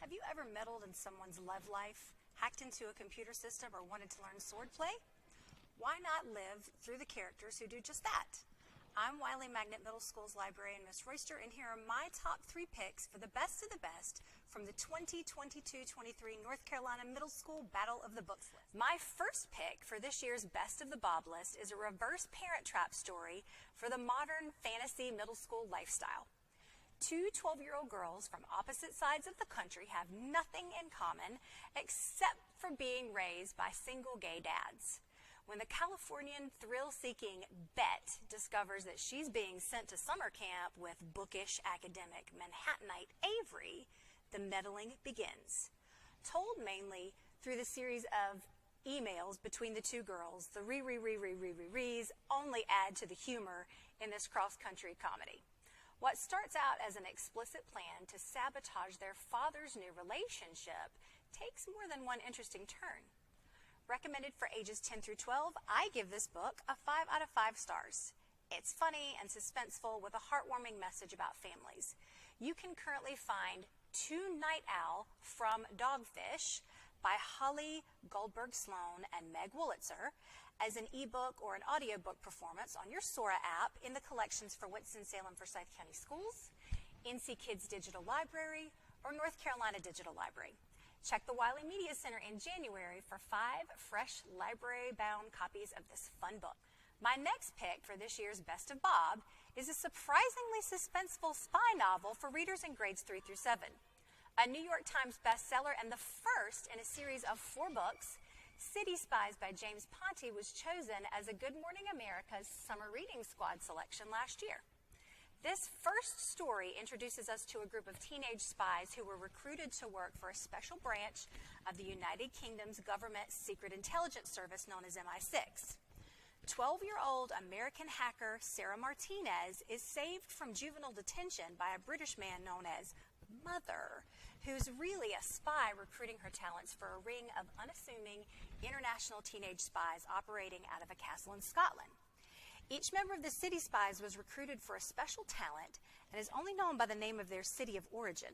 Have you ever meddled in someone's love life, hacked into a computer system, or wanted to learn swordplay? Why not live through the characters who do just that? I'm Wiley Magnet Middle School's librarian, Miss Royster, and here are my top 3 picks for the best of the best from the 2022-23 North Carolina Middle School Battle of the Books list. My first pick for this year's Best of the Bob list is a reverse Parent Trap story for the modern fantasy middle school lifestyle. 2 12-year-old girls from opposite sides of the country have nothing in common except for being raised by single gay dads. When the Californian thrill-seeking Bet discovers that she's being sent to summer camp with bookish academic Manhattanite Avery, the meddling begins. Told mainly through the series of emails between the 2 girls, the re-re-re-re-re-re-re's only add to the humor in this cross-country comedy. What starts out as an explicit plan to sabotage their father's new relationship takes more than one interesting turn. Recommended for ages 10 through 12, I give this book a 5 out of 5 stars. It's funny and suspenseful with a heartwarming message about families. You can currently find 2 Night Owl from Dogfish by Holly Goldberg Sloan and Meg Wolitzer as an ebook or an audiobook performance on your Sora app in the collections for Winston-Salem Forsyth County Schools, NC Kids Digital Library, or North Carolina Digital Library. Check the Wiley Media Center in January for 5 fresh library-bound copies of this fun book. My next pick for this year's Best of Bob is a surprisingly suspenseful spy novel for readers in grades 3 through 7. A New York Times bestseller and the first in a series of 4 books, City Spies by James Ponti was chosen as a Good Morning America's Summer Reading Squad selection last year. This first story introduces us to a group of teenage spies who were recruited to work for a special branch of the United Kingdom's government secret intelligence service known as MI6. 12-year-old American hacker Sarah Martinez is saved from juvenile detention by a British man known as Mother, who's really a spy recruiting her talents for a ring of unassuming international teenage spies operating out of a castle in Scotland. Each member of the City Spies was recruited for a special talent and is only known by the name of their city of origin.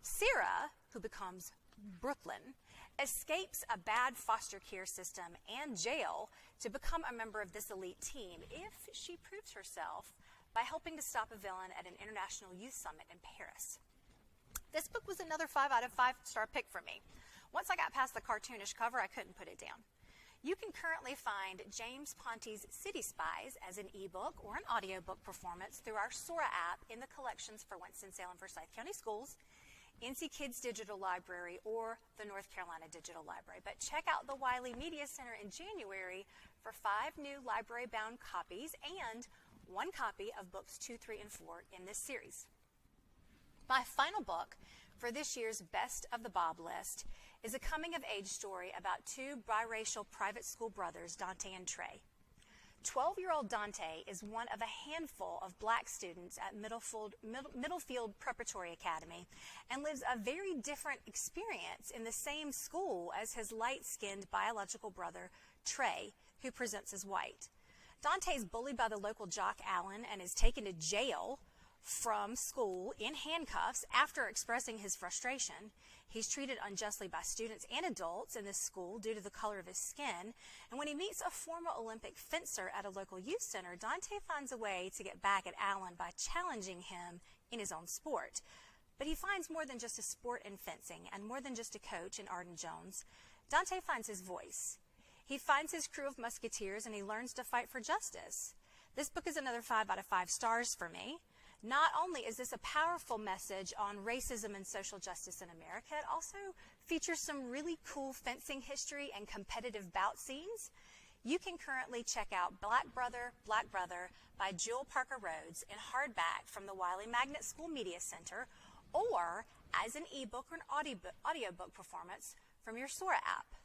Sarah, who becomes Brooklyn, escapes a bad foster care system and jail to become a member of this elite team if she proves herself by helping to stop a villain at an international youth summit in Paris. This book was another 5 out of 5 star pick for me. Once I got past the cartoonish cover, I couldn't put it down. You can currently find James Ponti's City Spies as an ebook or an audiobook performance through our Sora app in the collections for Winston-Salem Forsyth County Schools, NC Kids Digital Library, or the North Carolina Digital Library. But check out the Wiley Media Center in January for 5 new library-bound copies and 1 copy of books 2, 3, and 4 in this series. My final book for this year's Best of the Bob list is a coming-of-age story about 2 biracial private school brothers, Dante and Trey. 12-year-old Dante is one of a handful of black students at Middlefield Preparatory Academy and lives a very different experience in the same school as his light-skinned biological brother, Trey, who presents as white. Dante is bullied by the local jock Alan and is taken to jail from school in handcuffs after expressing his frustration. He's treated unjustly by students and adults in this school due to the color of his skin. And when he meets a former Olympic fencer at a local youth center, Dante finds a way to get back at Alan by challenging him in his own sport. But he finds more than just a sport in fencing and more than just a coach in Arden Jones. Dante finds his voice. He finds his crew of musketeers and he learns to fight for justice. This book is another 5 out of 5 stars for me. Not only is this a powerful message on racism and social justice in America, it also features some really cool fencing history and competitive bout scenes. You can currently check out Black Brother by Jewel Parker Rhodes in hardback from the Wiley Magnet School Media Center or as an ebook or an audiobook performance from your Sora app.